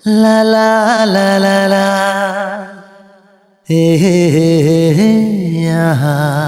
ला ला ला ला ला हे यहाँ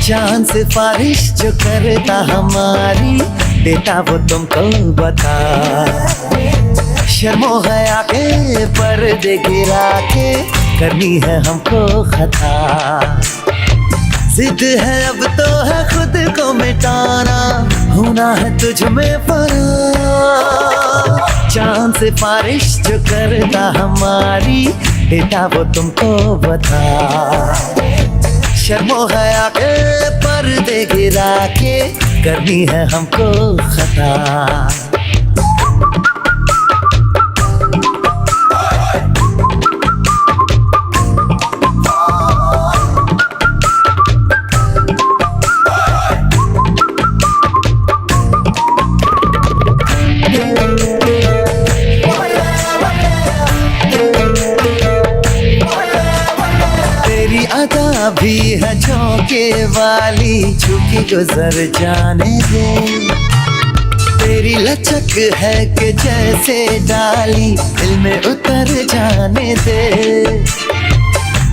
चांद सिफारिश जो करता हमारी देता वो तुमको बता। शर्मो हया के पर्दे गिरा के करनी है हमको खता। जिद है अब तो है खुद को मिटाना, होना है तुझ में फना। चांद सिफारिश जो करता हमारी देता वो तुमको बता। शर्मो हया के पर्दे गिरा के करनी है हमको खता। भी है झोंके वाली, झुकी गुजर जाने दे। तेरी लचक है कि जैसे डाली दिल में उतर जाने दे।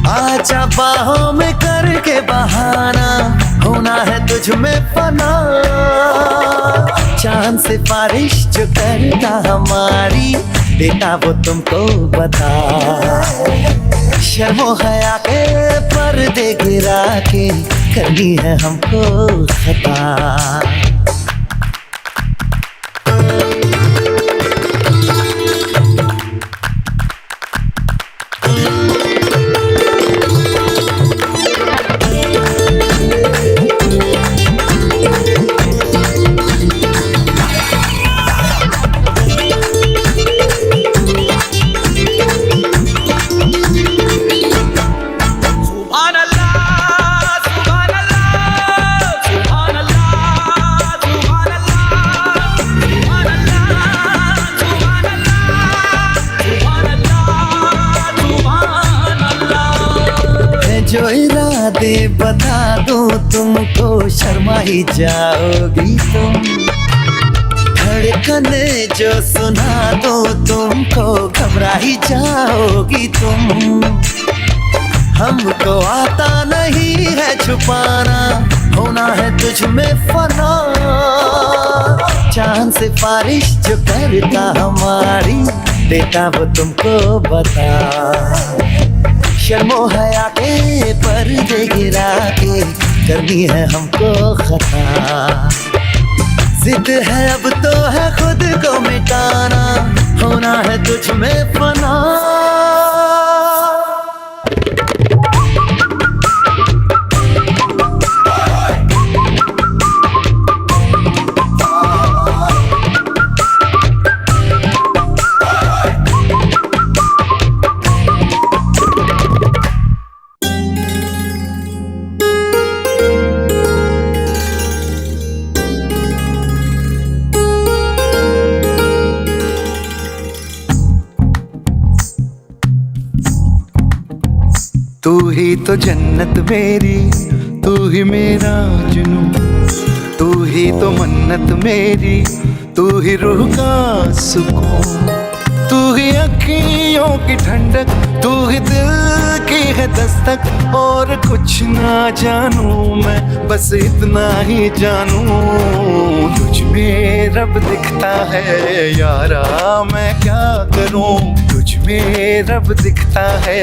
आजा बाहों में करके बहाना, होना है तुझ में फना। चांद सिफारिश जो करता हमारी देता वो तुमको बता। शर्मो हया के पर्दे गिरा के करनी है हमको खता। जो इरादे बता दूं तुमको शर्मा ही जाओगी तुम। धड़कन जो सुना दूं तुमको घबरा ही जाओगी तुम। हमको आता नहीं है छुपाना, होना है तुझ में फना। चांद सिफारिश जो करता हमारी देता वो तुमको बता। शर्मो हया के पर्दे गिरा के करनी है हमको खता। जिद है अब तो है खुद को मिटाना, होना है तुझ में फना। तू ही तो जन्नत मेरी, तू ही मेरा जुनून। तू ही तो मन्नत मेरी, तू ही रूह का सुकून। तू ही अखियों की ठंडक, तू ही दिल की है दस्तक। और कुछ ना जानूं मैं, बस इतना ही जानूं तुझ में रब दिखता है यारा, मैं क्या करूं। तुझ में रब दिखता है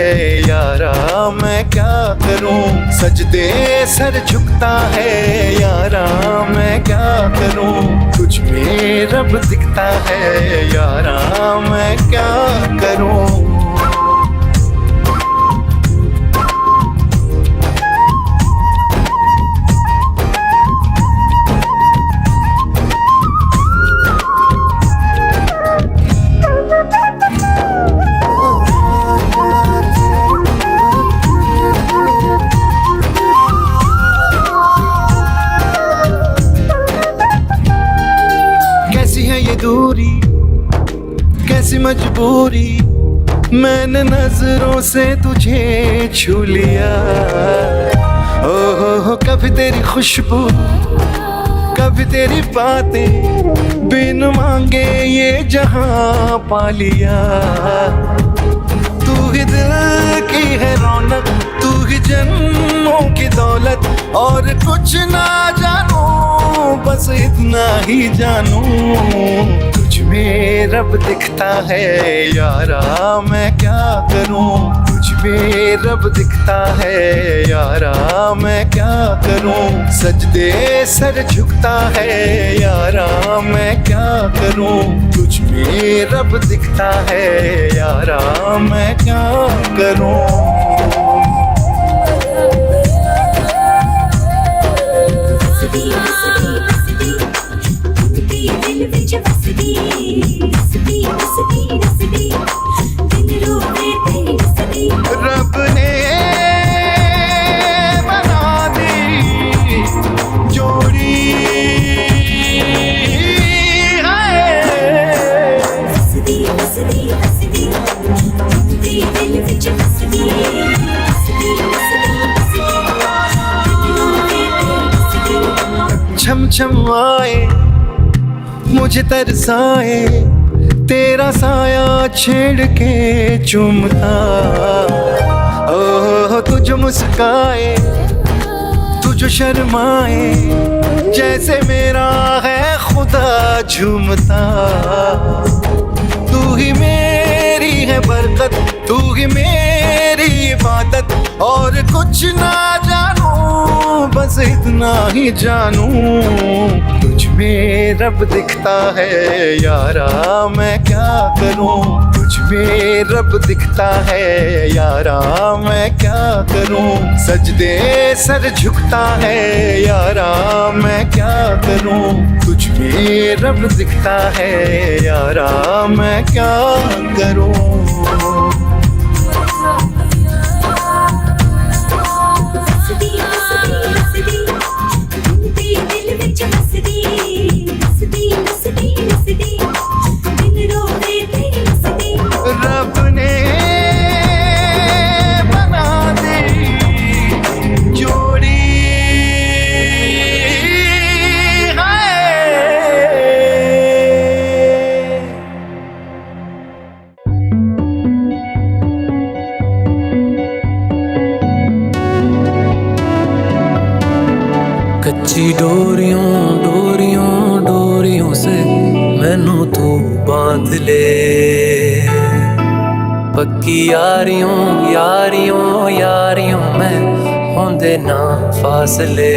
यारा, मैं क्या करूं। सजदे सर झुकता है यारा, मैं क्या करूं। तुझ में में रब दिखता है यारा, मैं क्या करूं। कैसी है ये दूरी, कैसी मजबूरी, मैंने नजरों से तुझे छू लिया। ओहो कभी तेरी खुशबू, कभी तेरी बातें, बिन मांगे ये जहां पा लिया। तू ही दिल की है रौनक, तू ही जन्मों की दौलत, और कुछ ना जानू बस इतना ही जानू, तुझ में रब दिखता है यारा, मैं क्या करूं। तुझ में रब दिखता है यारा, मैं क्या करूं। सजदे सर झुकता है यारा, मैं क्या करूं। तुझ में रब दिखता है यारा, मैं क्या करूं। रब ने बना दी जोड़ी छम छम आए मुझे तरसाए, तेरा साया छेड़ के चूमता। ओह तुझ मुस्काए, तुझ शर्माए, जैसे मेरा है खुदा झूमता। तू ही मेरी है बरकत, तू ही मेरी इबादत, और कुछ ना जानू बस इतना ही जानू, तुझ में रब दिखता है यारा, मैं क्या करूं। तुझ में रब दिखता है यारा, मैं क्या करूं। सजदे सर झुकता है यारा, मैं क्या करूं। तुझ में रब दिखता है यारा, मैं क्या करूं। रब ने बना दी जोड़ी कच्ची डोरियों डोरियों डोरियों से मैनू तू बांध ले, पक्की यारियों यारियों यारियों में होंदे ना फासले।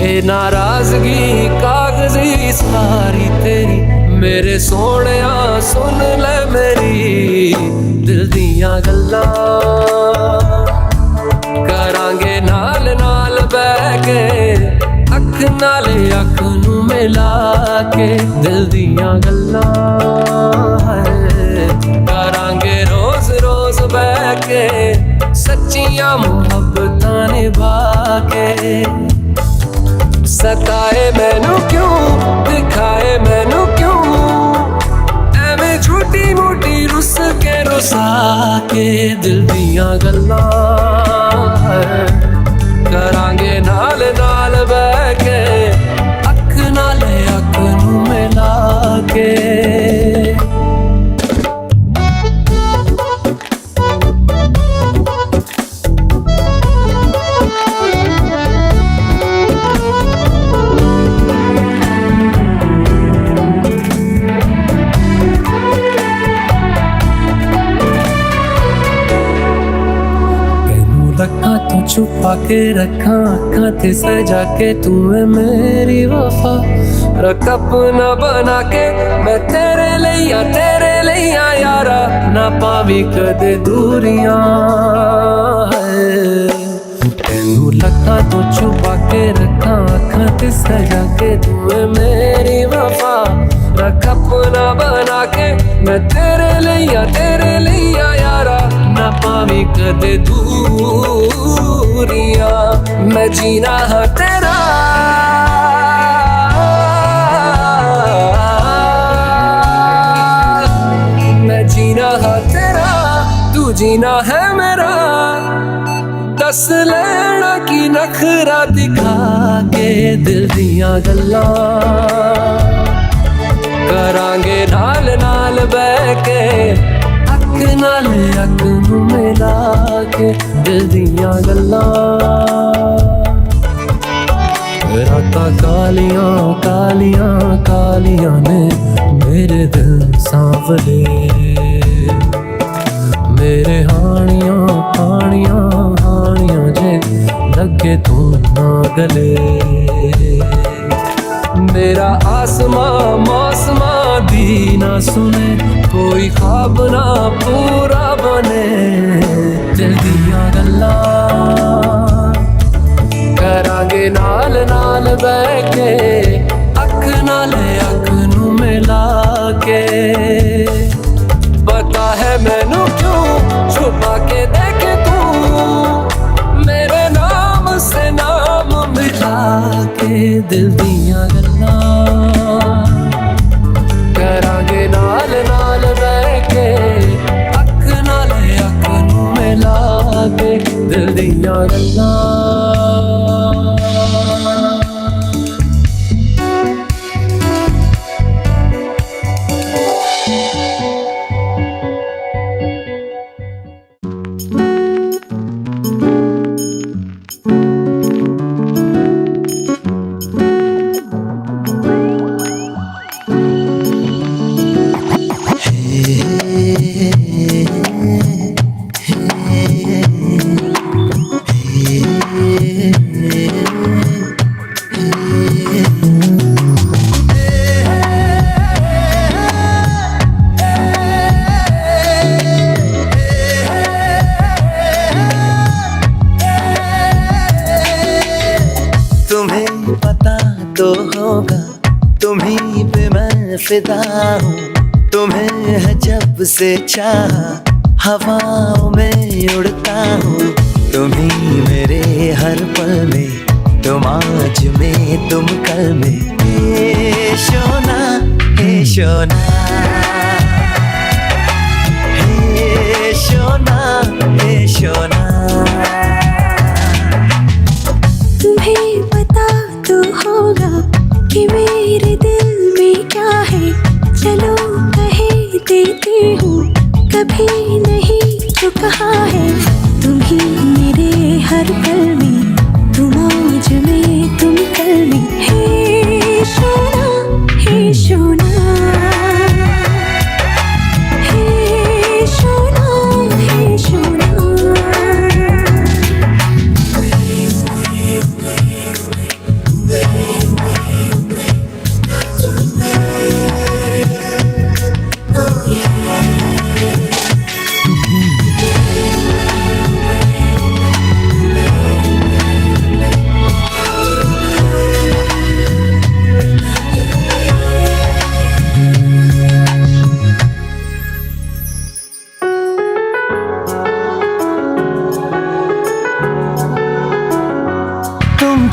ए नाराजगी कागजी सारी तेरी, मेरे सोहणिया सुन ले मेरी दिल दियां गल्लां, करांगे नाल नाल बह के, अख नाले अख नू मिला के, दिल दियां गल्लां करांगे रोज रोज बह के, सच्चियां मुहब्बतां निभा के। सताए मैनू क्यों, दिखाए मैनू क्यों, एवें छोटी मोटी रुस के रुसा के, दिल दियां गल्लां करांगे नाल नाल बह के, अख नाले अख नू मिला के। छुपा के रखा आँखां ते सजा के, तू है मेरी वफा रख अपना बना के मैं तेरे लिया यारा ना पावी कदे दूरियां तेनू लखा तो छुपा के रखा अखां ते सजा के तू है मेरी वफा रख अपना बना के मैं तेरे लिया यारा ना पावी कदे दूरियां मैं जीना है तेरा मैं जीना है तेरा तू जीना है मेरा दस लेना की नखरा दिखा के दिल दियां गल्लां करांगे नाल नाल बह के अख नाल अख नू मिला के दिल दियां गल्लां रातां कालियां कालियां कालियां ने मेरे दिल सांवले मेरे हानियां हानियां हानियां जे लगे तू ना गले मेरा आसमां मौसमां दी ना सुने कोई ख्वाब ना पूरा बने दिल दियां गल्लां करांगे नाल नाल बह के अख नाल अख नू मिला के पता है मैनू क्यों छुपा के देखे तू मेरे नाम से नाम मिला के दिल दियां गल्लां करांगे नाल नाल बह के अख नाल अख नू मिला के दिल दियां गल्लां तुम्हें पता तो होगा तुम्हीं पे मैं फिदा हूँ तुम्हें है जब से चाहा हवाओं में उड़ता हूँ तुम्हीं मेरे हर पल में तुम आज में तुम कल में हे शोना हे शोना हे शोना हे शोना तुम्हें पता तो होगा कि मेरे दिल में क्या है चलो कहे देती हूँ कभी नहीं तो कहा है तुम ही मेरे हर पल में तुम आज में तुम कल में हे सोना हे सोना हे सोना हे सोना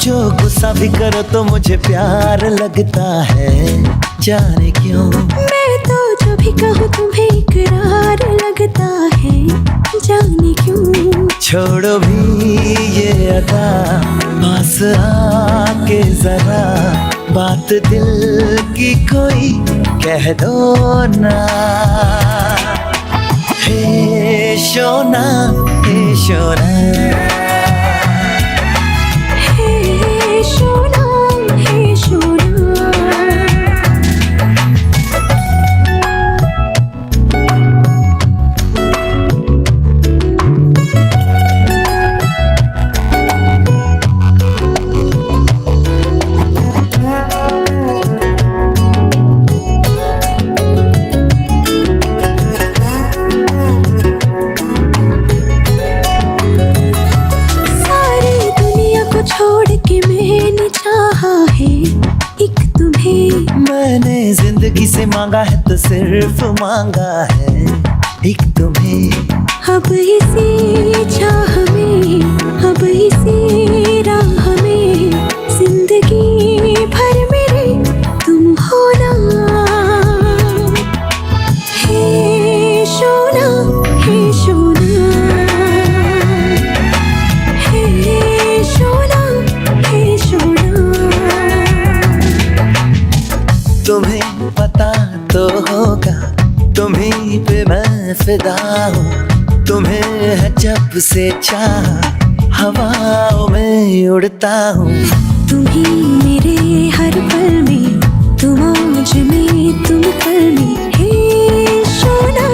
जो गुस्सा भी करो तो मुझे प्यार लगता है जाने क्यों मैं तो जो भी कहूँ तुम्हें इकरार लगता है जाने क्यों छोड़ो भी ये अदा पास आके जरा बात दिल की कोई कह दो ना हे शोना हे शोना हे सोना हे सोना से मांगा है तो सिर्फ मांगा है एक तुम्हें। अब इसी चाह में, अब इसी राह में, जिंदगी भर मेरे तुम होना। हे सोना, हे सोना, हे सोना, हे सोना। तुम्हें पता तो होगा, तुम्हीं पे मैं फिदा हूँ। तुम्हें है जब से चाह, हवाओं में उड़ता हूँ। तुम ही मेरे हर पल में, तुम आज में, तुम कल में। हे सोना,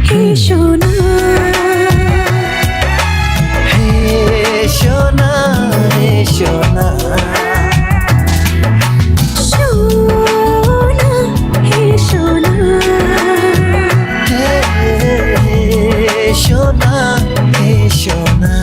हे सोना, हे सोना, हे सोना, सोना, हे सोना, हे सोना, हे सोना।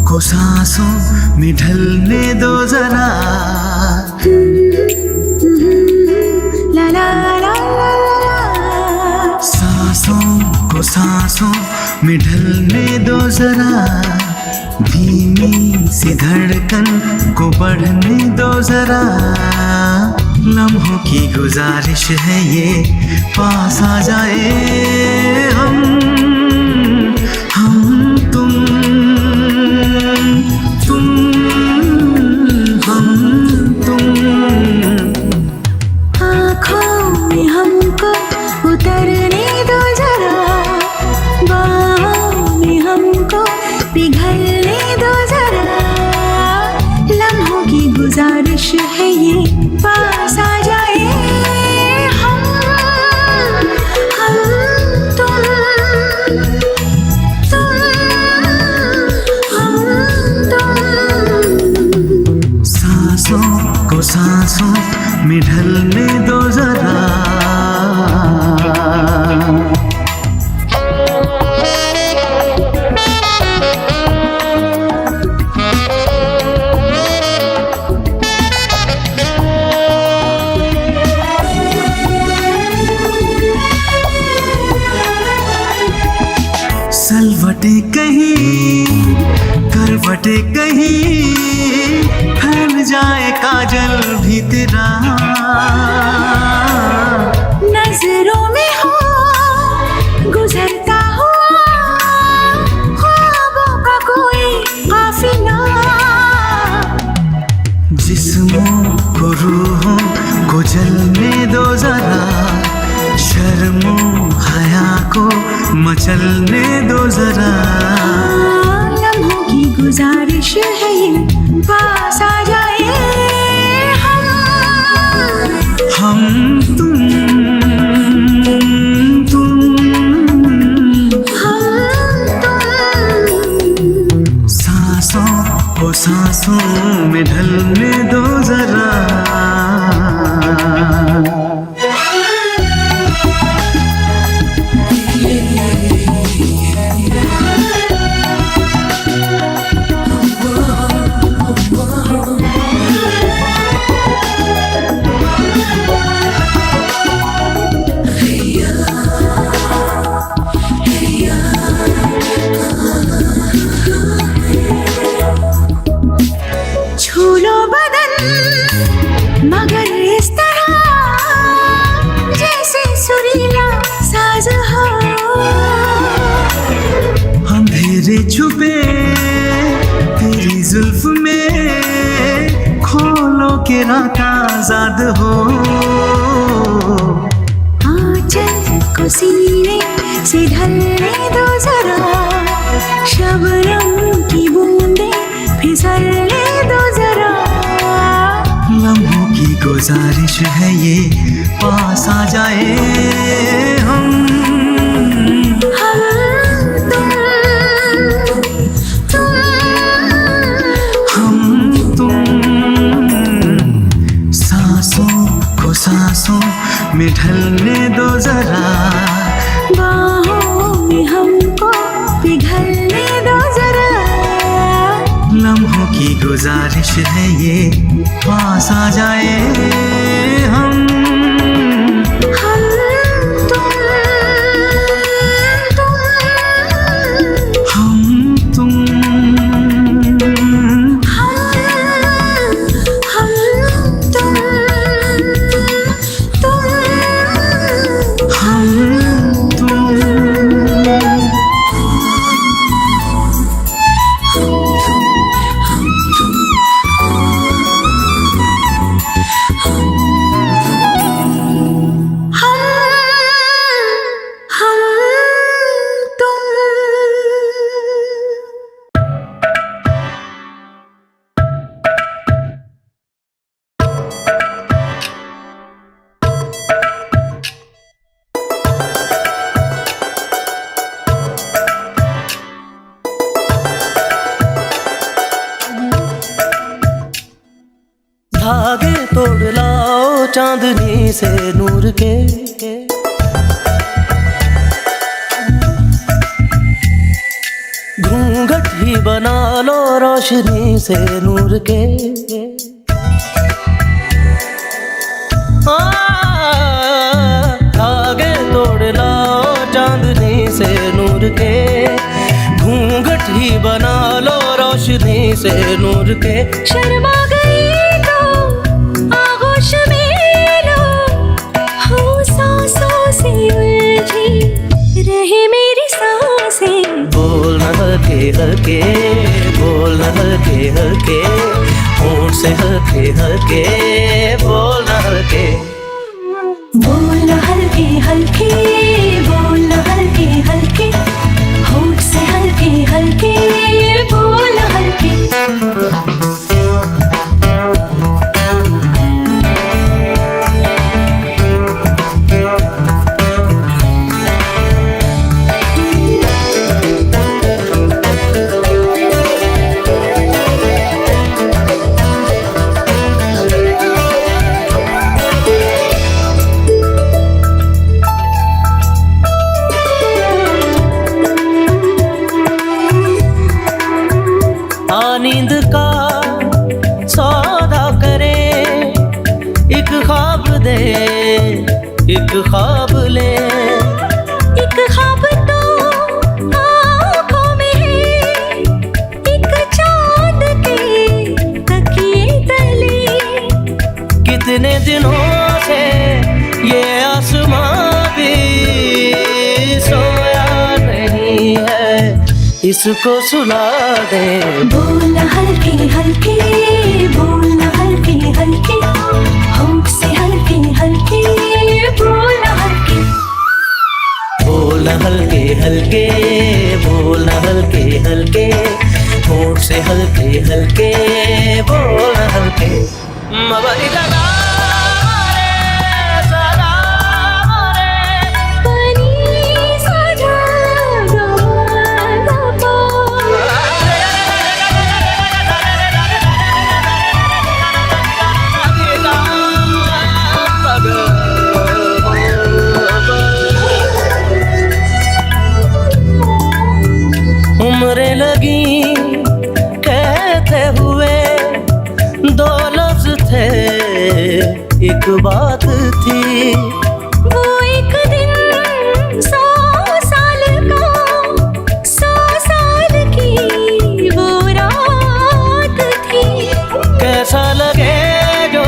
को सांसों में ढलने दो जरा। ला ला ला ला ला। सांसों को सांसों में ढलने दो जरा। धीमी सी धड़कन को बढ़ने दो जरा। लम्हों की गुजारिश है ये, पास आ जाए हम तुम आँखों में हमको उतरने दो जरा। बाहों में हमको पिघलने दो जरा। लम्हों की गुजारिश है ये, पास आ जाए हम तुम सांसों को सांसों में ढलने दो जरा। सलवटे कहीं, करवटे कहीं, फैल जाए काजल भी तेरा। नजरों में हो गुजरता हुआ ख्वाबों का कोई काफिला। जिस्मों को रूहों को जलने दो जरा। शर्मो हया को मचलने दो जरा। लम्हों की गुजारिश है ये, पास आ जाए हम तुम सांसों को सांसों में ढलने दो जरा। मेरे छुपे तेरी जुल्फ में खोलो के रात आजाद हो। आंचल को सीने से ढलने दो जरा, शबनम की बूंदे फिसलने दो जरा। लम्हों की गुजारिश है ये पास आ जाए हम तुम सांसों को सांसों में ढलने दो जरा, बाहों में हमको पिघलने दो जरा। लम्हों की गुजारिश है ये पास आ जाए हम धागे तोड़ लाओ चांदनी से नूर के, घूंघट ही बना लो रोशनी से नूर के। धागे तोड़ लाओ चांदनी से नूर के, घूंघट ही बना लो रोशनी से नूर के। शर्मा गई तो आगोश में लो, हो सांसों से उलझी रहे मेरी सांसें। बोल न हल्के हल्के, बोल न हल्के हल्के, होंठ से हल्के हल्के, बोल न हल्के। बोल न हल्के हल्के, बोल न हल्के हल्के, होंठ से हल्के हल्के, बोल न हल्के। नींद का सौदा करे, एक ख्वाब दे एक ख्वाब ले। एक ख्वाब तो आँखों में है, एक चाँद के तकिए तले। कितने दिनों से ये आसमां भी सोया नहीं है, इसको सुला दे। बोल न हल्के हल्के, बोल न हल्के हल्के, होंठ से हल्के हल्के, बोल न हल्के। बोल न हल्के हल्के, बोल न हल्के हल्के, होंठ से हल्के हल्के, बोल न हल्के। मबरी दादा उम्रें लगी कहते हुए, दो लफ्ज थे एक बात थी। वो एक दिन 100 साल का, 100 साल की वो रात थी। कैसा लगे जो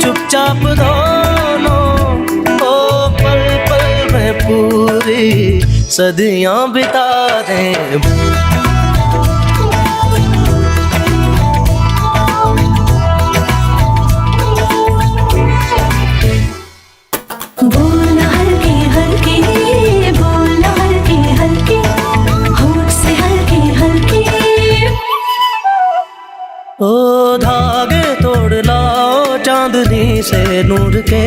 चुपचाप दोनों ओ पल पल में पूरी सदियां बिता यादें। बोलना हल्के हल्के, बोलना हल्के हल्के, होठ से हल्के हल्के। ओ धागे तोड़ लाओ चांदनी से नूर के,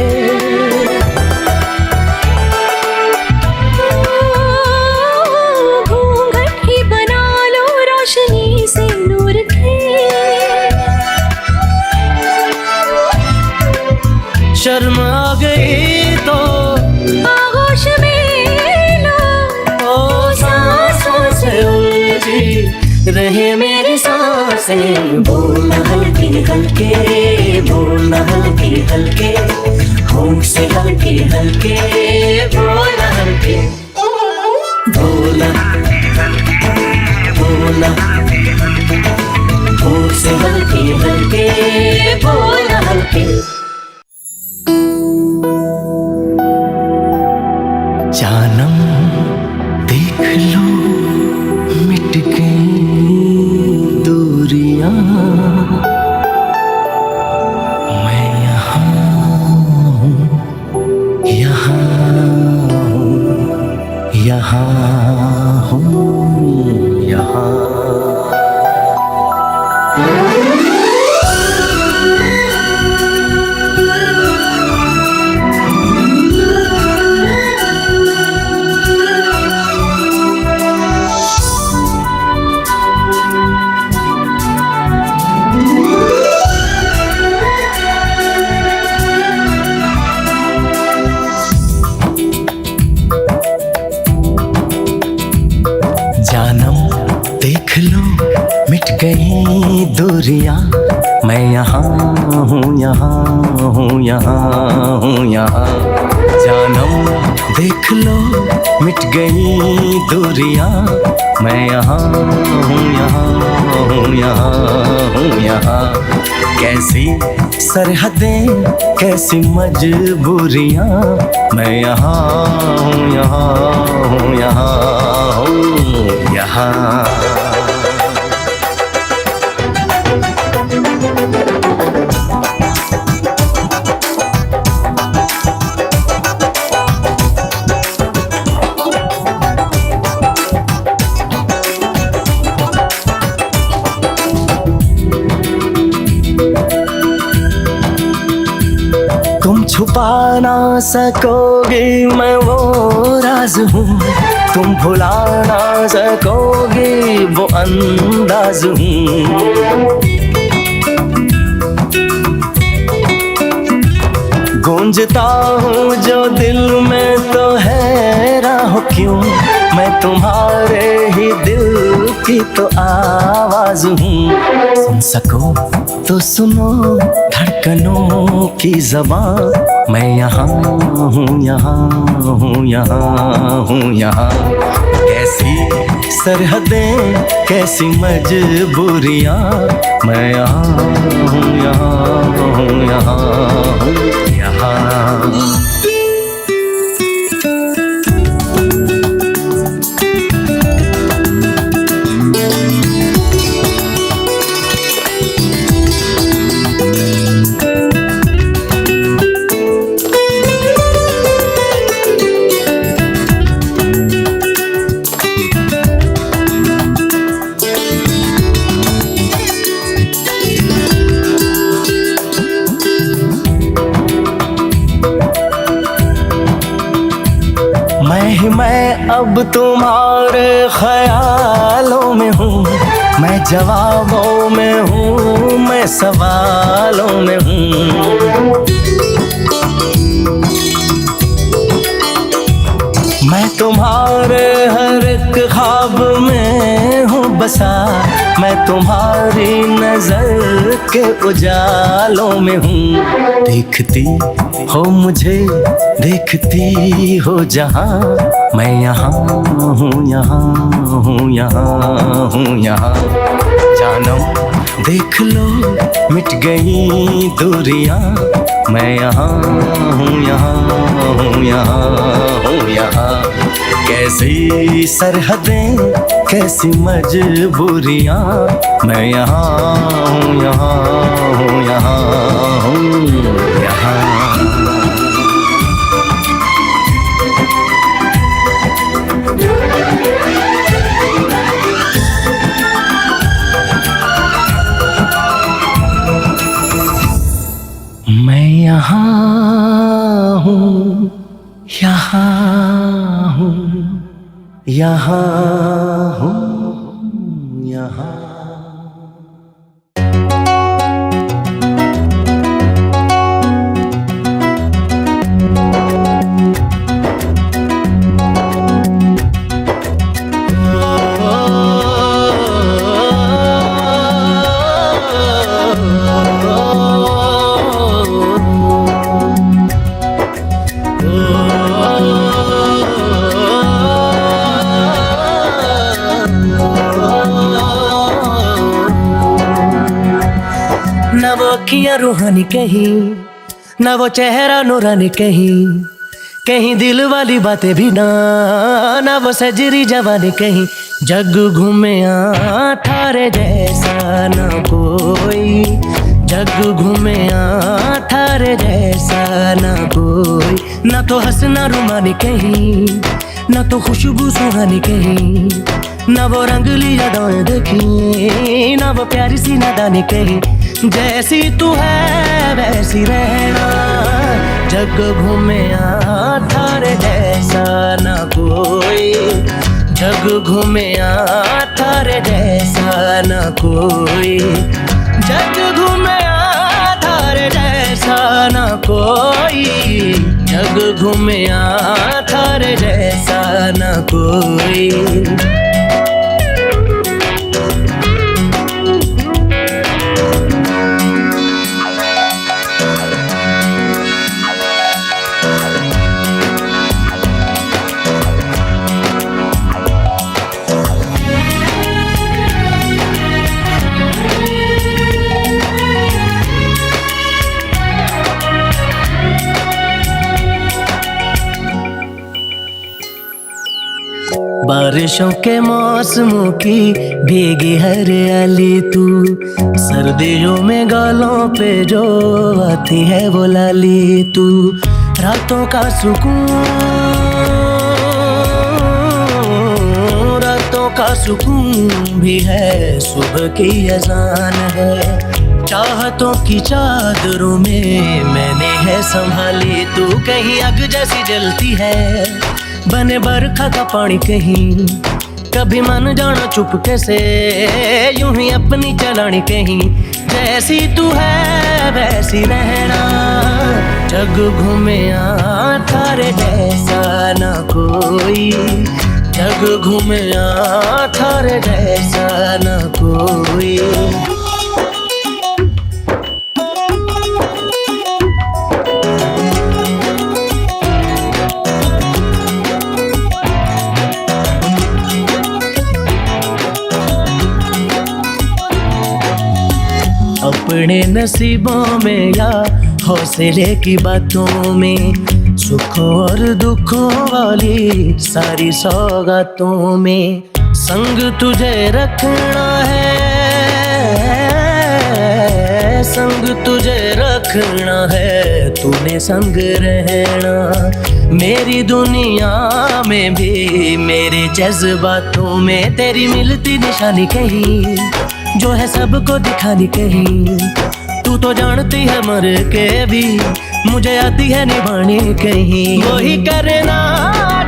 घूंघट ही बना लो रोशनी से नूर के। शर्म आ गई तो आगोश में लो, ओ सांसों से उलझी रहे मेरी सांसें। बोलना हल्के हल्के, बोलना हल्के हल्के, होंठ से हल्के हल्के, बोलना हल्के, बोलना बोलना, होंठ से हल्के हल्के, बोलना हल्के। जानम देख लो मिट गई दूरियां, मैं यहाँ हूँ, यहाँ हूँ, यहाँ हूँ, यहाँ। जानम देख लो मिट गई दूरियां, मैं यहाँ हूँ, यहाँ हूँ, यहाँ हूँ, यहाँ। जानम देख लो मिट गई दूरियां, मैं यहाँ हूँ, यहाँ हूँ, यहाँ हूँ, यहाँ। कैसी सरहदें कैसी मजबूरियां, मैं यहाँ हूँ, यहाँ हूँ, यहाँ हूँ, यहाँ। तुम छुपा ना सकोगे मैं वो राज हूँ, तुम भुला ना सकोगे वो अंदाज हूँ। गूंजता हूँ जो दिल में तो हैरान हो क्यों, मैं तुम्हारे ही दिल की तो आवाज हूँ। सुन सको तो सुनो धड़कनों की ज़बान, मैं यहाँ हूँ, यहाँ हूँ, यहाँ हूँ, यहाँ। कैसी सरहदें कैसी मजबूरियाँ, मैं यहाँ हूँ, यहाँ हूँ, यहाँ हूँ, यहाँ। मैं अब तुम्हारे ख्यालों में हूँ, मैं जवाबों में हूँ, मैं सवालों में हूँ। मैं तुम्हारे हर एक ख्वाब में हूँ बसा, मैं तुम्हारी नजर के उजालों में हूँ। देखती हो मुझे देखती हो जहाँ, मैं यहाँ हूँ, यहाँ हूँ, यहाँ हूँ, यहाँ। जानम देख लो मिट गई दूरियां, मैं यहाँ हूँ, यहाँ हूँ, यहाँ हूँ, यहाँ। कैसी सरहदें कैसी मजबूरियां, मैं यहाँ हूँ यहाँ हूँ यहाँ हूँ यहाँ। मैं यहाँ हूँ यहाँ हूँ यहाँ हूँ यहाँ। ना वो अखियाँ रूहानी कहीं, ना वो चेहरा नूरानी कहीं, कहीं दिल वाली बातें भी ना वो सजरी जवानी कहीं। जग घूमे थारे जैसा ना कोई, जग घूमे थारे जैसा ना कोई। ना तो हंसना रुमानी कहीं, ना तो खुशबू सुहानी कहीं, ना वो रंगली यादें देखी, ना वो प्यारी सी नादानी कहीं। जैसी तू है वैसी रहना, जग घूमे थारे जैसा ना कोई, जग घूमे थारे जैसा ना कोई, जग घूमे थारे जैसा ना कोई, जग घूमे थारे जैसा ना कोई। बारिशों के मौसमों की भीगी हरियाली तू, सर्दियों में गालों पे जो आती है वो लाली तू। रातों का सुकून, रातों का सुकून भी है, सुबह की अजान है। चाहतों की चादरों में मैंने है संभाली तू, कहीं आग जैसी जलती है बने बरखा का पानी कहीं। कभी मन जाना चुपके से यूं ही अपनी चलानी कहीं। जैसी तू है वैसी रहना, जग घूमे थारे जैसा ना कोई, जग घूमे थारे जैसा ना कोई। अपने नसीबों में या हौसले की बातों में, सुखों और दुखों वाली सारी सौगातों में संग तुझे रखना है, संग तुझे रखना है, तूने संग रहना। मेरी दुनिया में भी मेरे जज्बातों में तेरी मिलती निशानी कहीं, जो है सबको दिखानी कहीं। तू तो जानती है मर के भी मुझे आती है निभानी कहीं। वही करना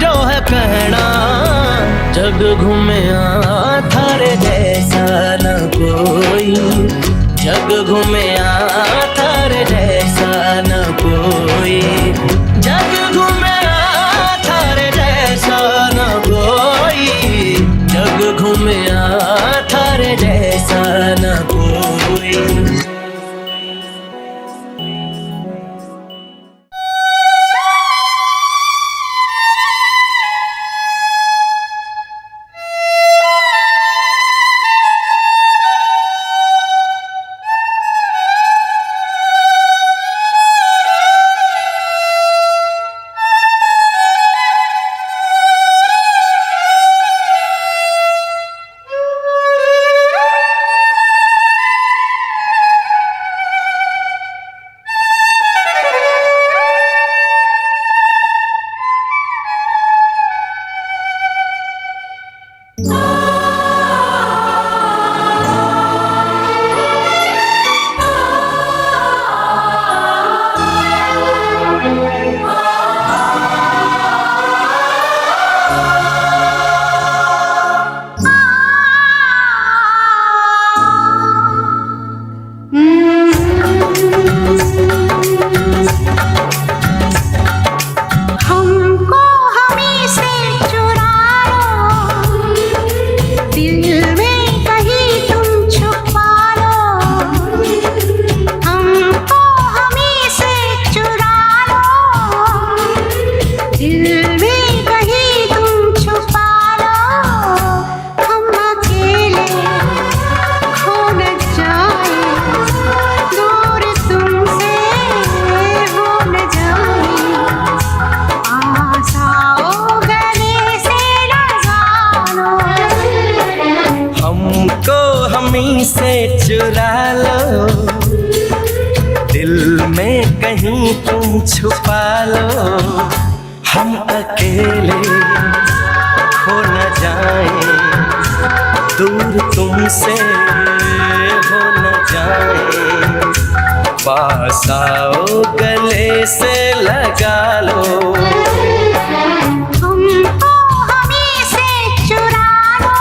जो है कहना, जग घूमे थारे जैसा न कोई, जग घूमे थारे जैसा न कोई, जग घूमे थारे जैसा न कोई, जग घूमे थारे जैसा न कोई। दिल में कहीं तुम छुपा लो, हम अकेले खो न जाए, दूर तुमसे हो न जाए, पास आओ गले से लगा लो, हमको हमी से चुरा लो, दिल में कहीं तुम छुपा लो, हम अकेले खो न जाए, दूर तुमसे हो न जाए, पास आओ गले से लगा लो, हमको हमी से चुरा लो,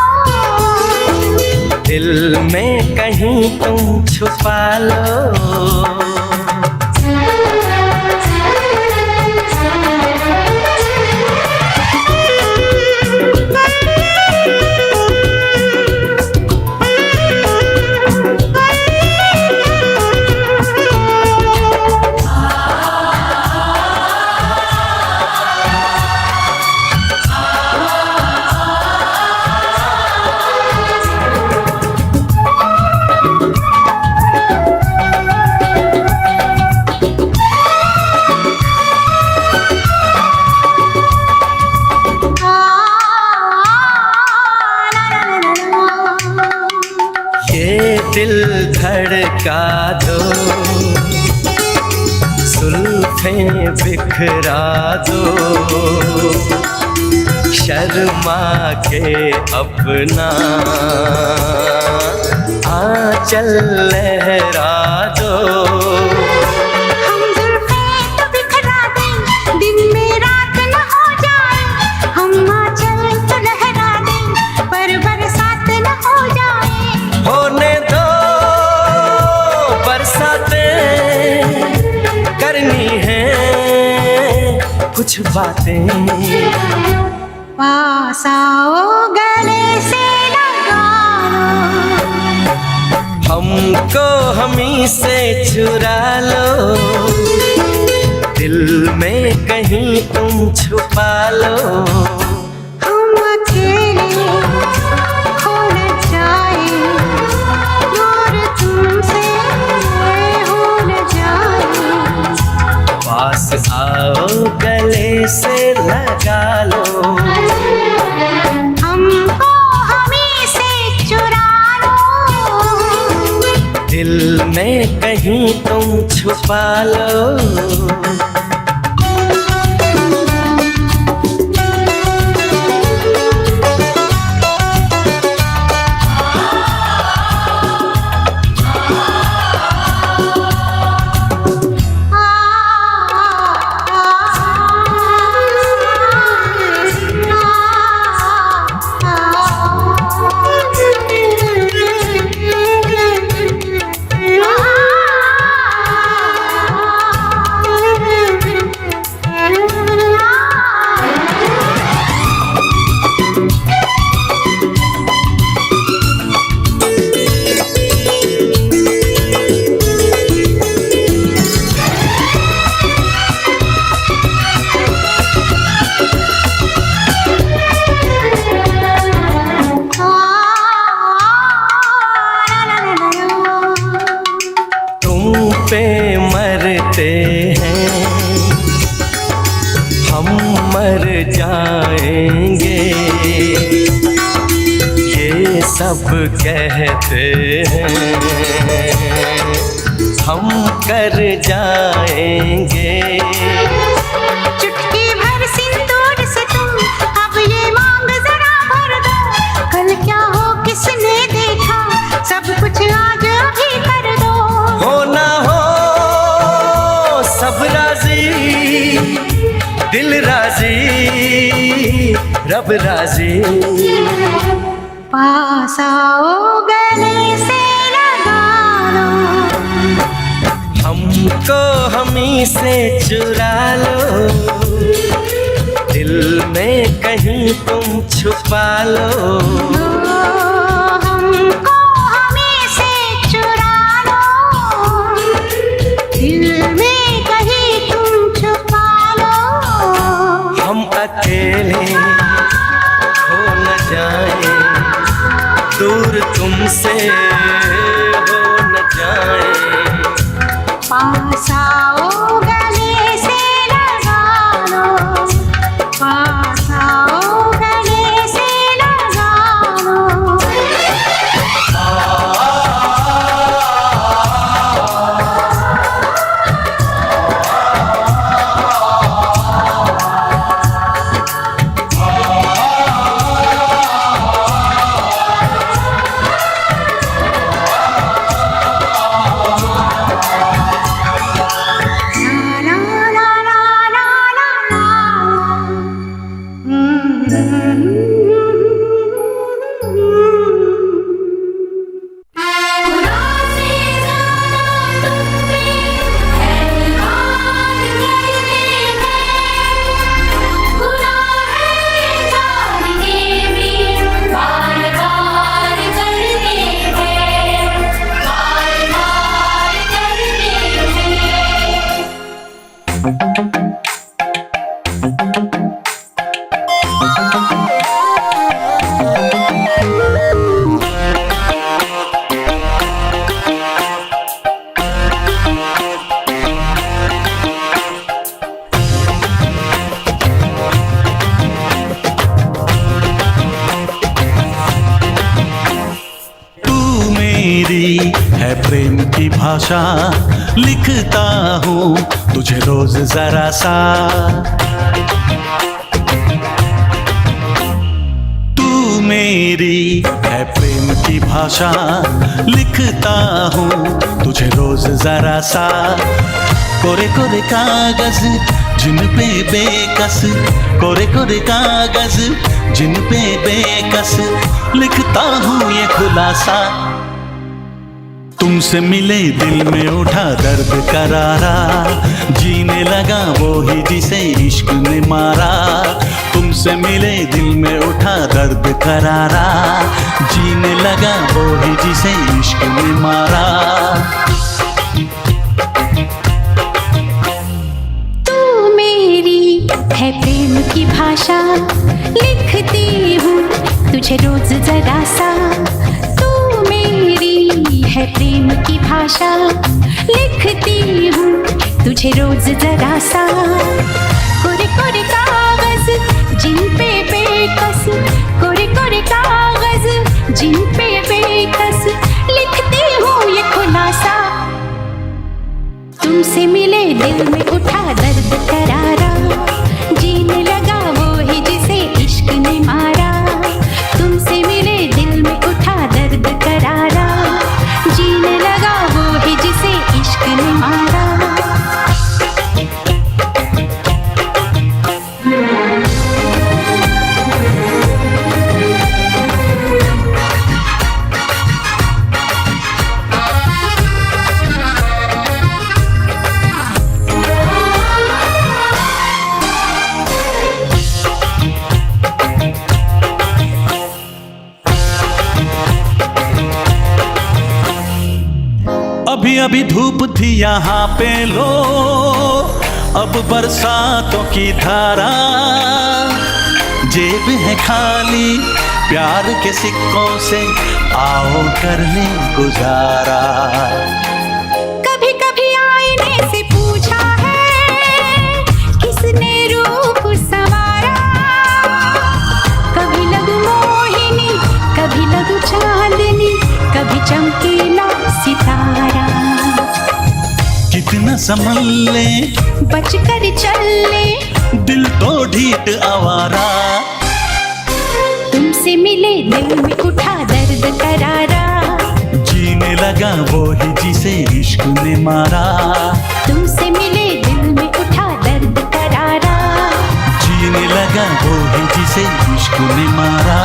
दिल में कहीं तुम छुपा लो। दिल धड़का दो, जुल्फें बिखरा दो, शर्मा के अपना आंचल लहरा दो, हम जुल्फें तो बिखरा दें, दिन में रात न हो जाए, हम आंचल तो लहरा दें, पर बरसात न हो जाए, होने दो बरसातें, करनी है कुछ बातें, पास आओ गले से लगा लो, हमको हमी से चुरा लो, दिल में कहीं तुम छुपा लो, हम अकेले खो न जाए, दूर तुमसे हो न जाए, पास आओ गले से लगा लो, हमको हमी से चुरा लो, दिल में कहीं तुम छुपा लो। पे मरते हैं हम मर जाएंगे, ये सब कहते हैं हम कर जाएंगे, चुटकी भर सिंदूर से तुम अब ये मांग जरा भर दो, कल क्या हो किसने देखा, सब कुछ आज भी कर दो, हो ना हो सब राजी, दिल राजी, रब राजी, पास आओ गले से लगा लो, हमको हमी से चुरा लो, दिल में कहीं तुम छुपा लो, हमको हमी से चुरा लो, दिल में कहीं तुम छुपा लो, हम से हो न जाए। पास आओ गले से लगा लो, पास आओ गले से लगा लो। है प्रेम की भाषा, लिखता हूँ तुझे रोज जरा सा। तू मेरी है प्रेम की भाषा, लिखता हूँ तुझे रोज जरा सा। कोरे कोरे कागज जिन पे बेकस, कोरे कोरे कागज जिन पे बेकस, लिखता हूँ ये खुलासा। तुमसे मिले दिल में उठा दर्द करारा, जीने लगा वो ही जिसे इश्क ने मारा। तुमसे मिले दिल में उठा दर्द करारा, जीने लगा वो ही जिसे इश्क ने मारा। तू मेरी है प्रेम की भाषा, लिखती हूँ तुझे रोज जरा सा। तू मेरी है प्रेम की भाषा, लिखती हूँ तुझे रोज जरा सा। कोरे कोरे कागज जिन पे बेकस, कोरे कोरे कागज जिन पे बेकस, लिखती हूँ ये खुलासा। तुमसे मिले दिल में उठा दर्द करारा, जीने लगा वो ही जिसे इश्क ने मारा। तुमसे मिले दिल में उठा दर्द करारा, जीने लगा वो ही जिसे इश्क ने मारा। अभी अभी धूप थी यहाँ पे लो, अब बरसातों की धारा। जेब है खाली प्यार के सिक्कों से, आओ कर ले गुजारा। कभी कभी आईने से पूछा है किसने रूप संवारा। कभी लगू मोहिनी, कभी लगू चांदनी, कभी चमकीला सितारा। कितना संभल ले, बच कर चल ले, दिल तो ढीठ आवारा। तुमसे मिले दिल में उठा दर्द करारा, जीने लगा वो ही जिसे इश्क ने मारा। तुमसे मिले दिल में उठा दर्द करारा, जीने लगा वो ही जिसे इश्क ने मारा।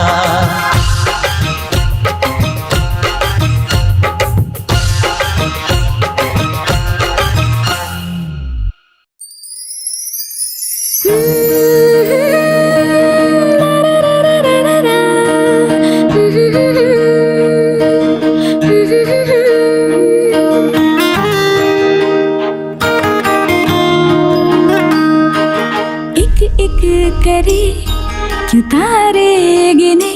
एक एक करे क्यों तारे गिने,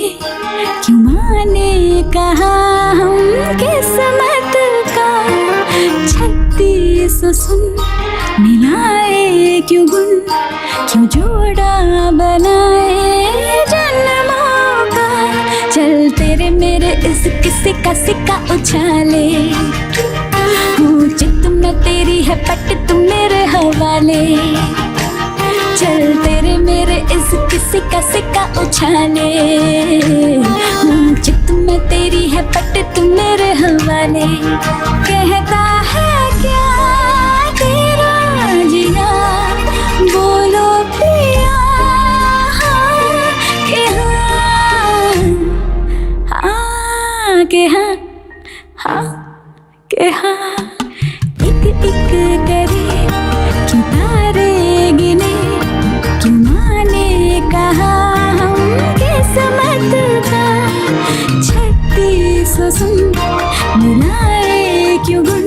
क्यों माने कहा हम किस्मत का 36 सुन मिलाए क्यों गुण क्यों जोड़ा बनाए जन्मों का चल तेरे मेरे इस किसी का सिक्का उछाले हूँ चित में तेरी है पट तुम मेरे हवाले चल तेरे मेरे इस किसी का सिक्का उछाले हूँ चित में तेरी है पट तुम मेरे हवाले कहता है क्या तेरा जिया बोलो पिया कि हाँ कि हाँ हाँ कि हाँ एक एक करे क्यों तारे गिने क्यों माने कहा हम किस्मत का 36 सुन मिलाए क्यों गुण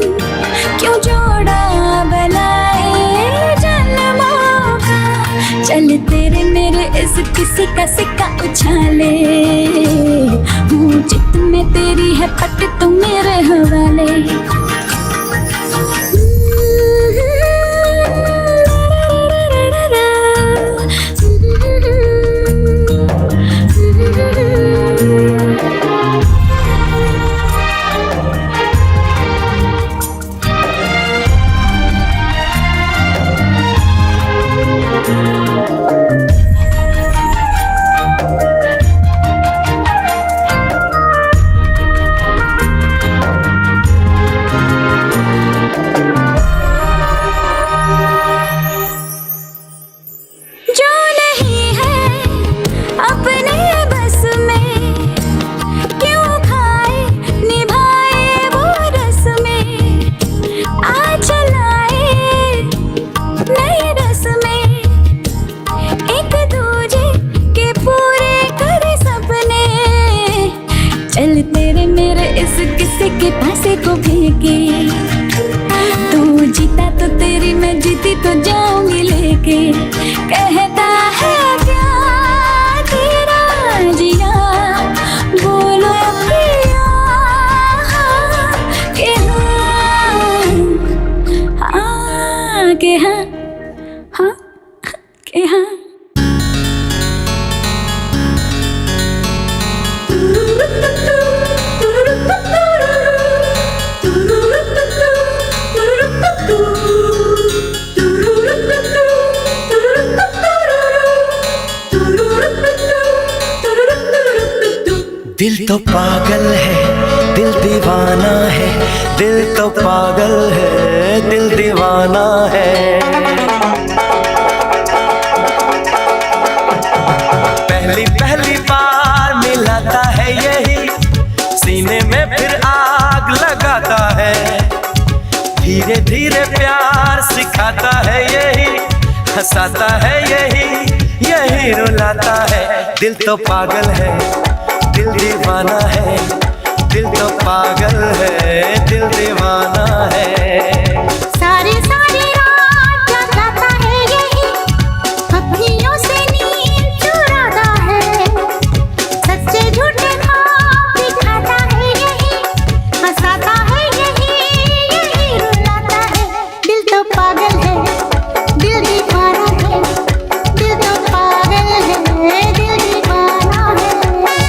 क्यों जोड़ा बनाए जन्मों का चल तेरे मेरे इस किसी का सिक्का उछाले हूँ चित में तेरी है पट तुम मेरे हवाले चल तेरे मेरे इस किस्से के पासे को फेंके तू जीता तो तेरी मैं जीती तो जाऊंगी लेके कहता है क्या तेरा जिया बोलो पिया कि हाँ कि हाँ हाँ कि हाँ दिल तो पागल है दिल दीवाना है दिल तो पागल है दिल दीवाना है पहली पहली बार मिलाता है यही सीने में फिर आग लगाता है धीरे धीरे प्यार सिखाता है यही हंसाता है यही रुलाता है दिल तो पागल है दिल दीवाना है दिल तो पागल है दिल दीवाना है सारी सारी रात जगाता है यही अखियों से नींद चुराता है सच्चे झूठे ख्वाब दिखाता है यही हंसाता है यही रुलाता है दिल तो पागल है दिल दीवाना है दिल तो पागल है दिल दीवाना है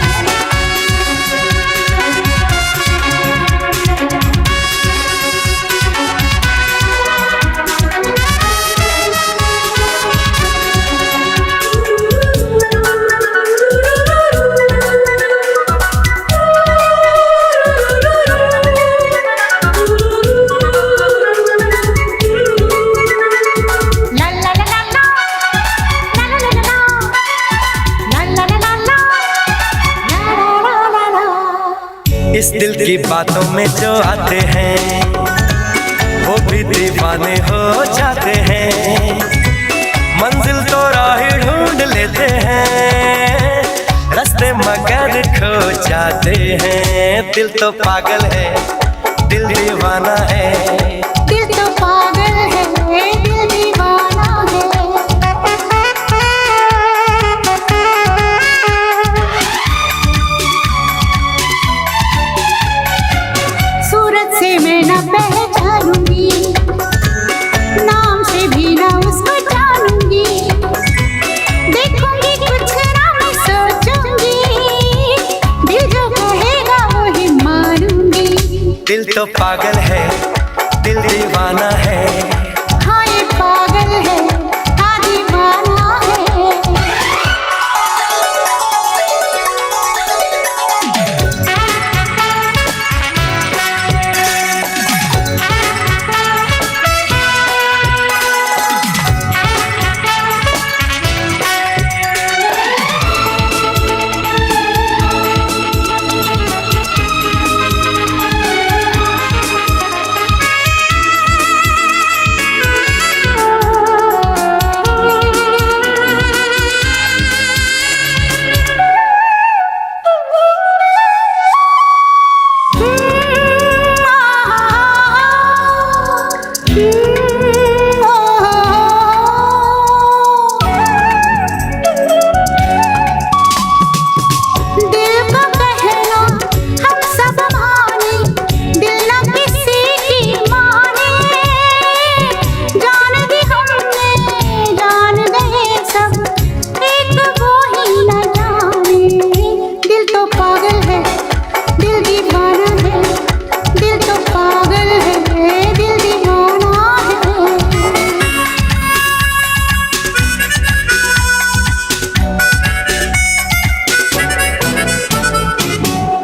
इस दिल की बातों में जो आते हैं वो भी दीवाने हो जाते हैं मंजिल तो राह ढूंढ लेते हैं रास्ते मगर खो जाते हैं दिल तो पागल है दिल दीवाना है दिल तो पागल है दिल दीवाना है दिल तो पागल है, दिल दीवाना है। हाँ ये पागल है, हाँ दीवाना है।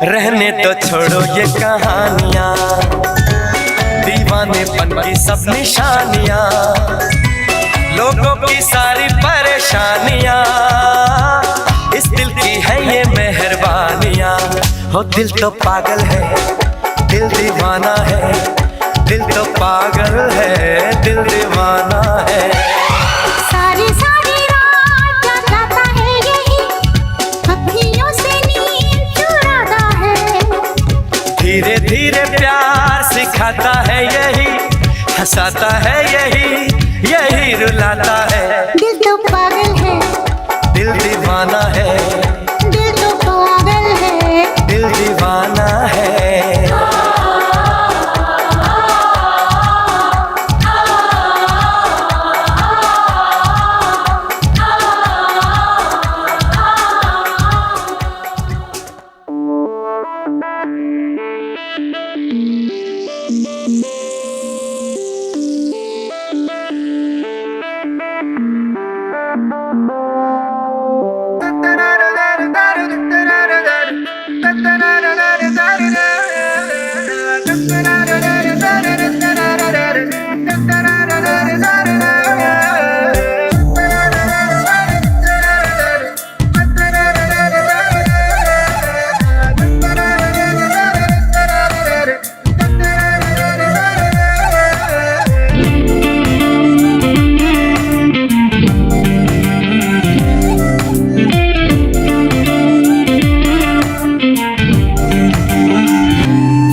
रहने तो छोड़ो ये कहानियां, दीवानेपन की सब निशानियां, लोगों की सारी परेशानियां, इस दिल की है ये मेहरबानियां। हो दिल तो पागल है, दिल दीवाना है, दिल तो पागल है, दिल दीवाना है। सारी सारी रात जगाता है यही, अखियों से नींद चुराता है। धीरे धीरे प्यार सिखाता है यही, हंसाता है यही, यही रुलाता है। दिल तो पागल है, दिल दीवाना है, दिल तो पागल है, दिल दीवाना है।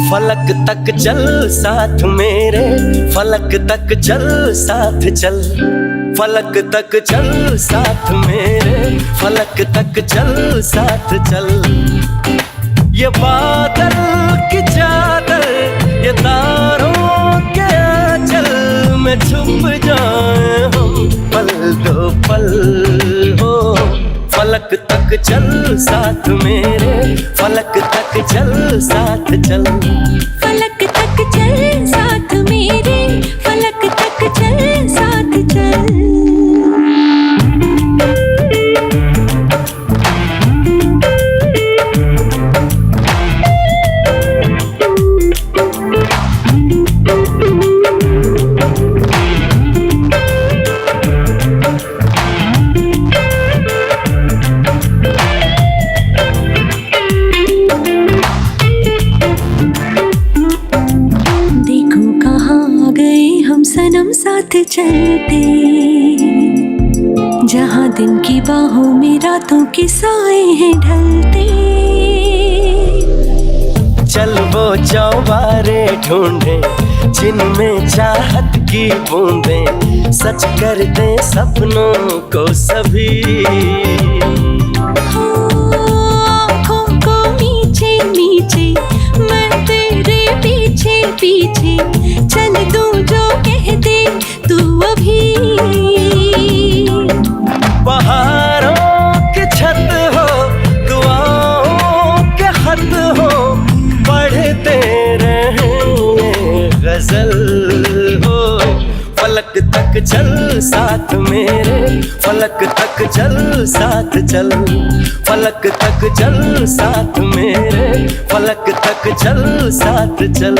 फलक तक चल साथ मेरे, फलक तक चल साथ चल, फलक तक चल साथ मेरे, फलक तक चल साथ चल। ये बादल की चादर, ये तारों के आंचल में छुप जाए हम पल दो पल हो। फलक तक चल साथ मेरे, फलक तक चल साथ चल, फलक तक चल साथ मेरे, फलक तक चल साथ चल। सनम साथ चलते, जहाँ दिन की बाहों में रातों के साए हैं ढलते। चल वो चौबारे ढूंढे जिनमें चाहत की बूंदें सच कर दे सपनों को सभी। आँखों को नीचे नीचे मैं तेरे पीछे पीछे चल दूं जो कह दे तू अभी। बहारों की छत हो, दुआओं के खत हो, पढ़ते रहें तक चल साथ मेरे, फलक तक चल साथ चल, फलक तक चल साथ मेरे, फलक तक चल साथ चल।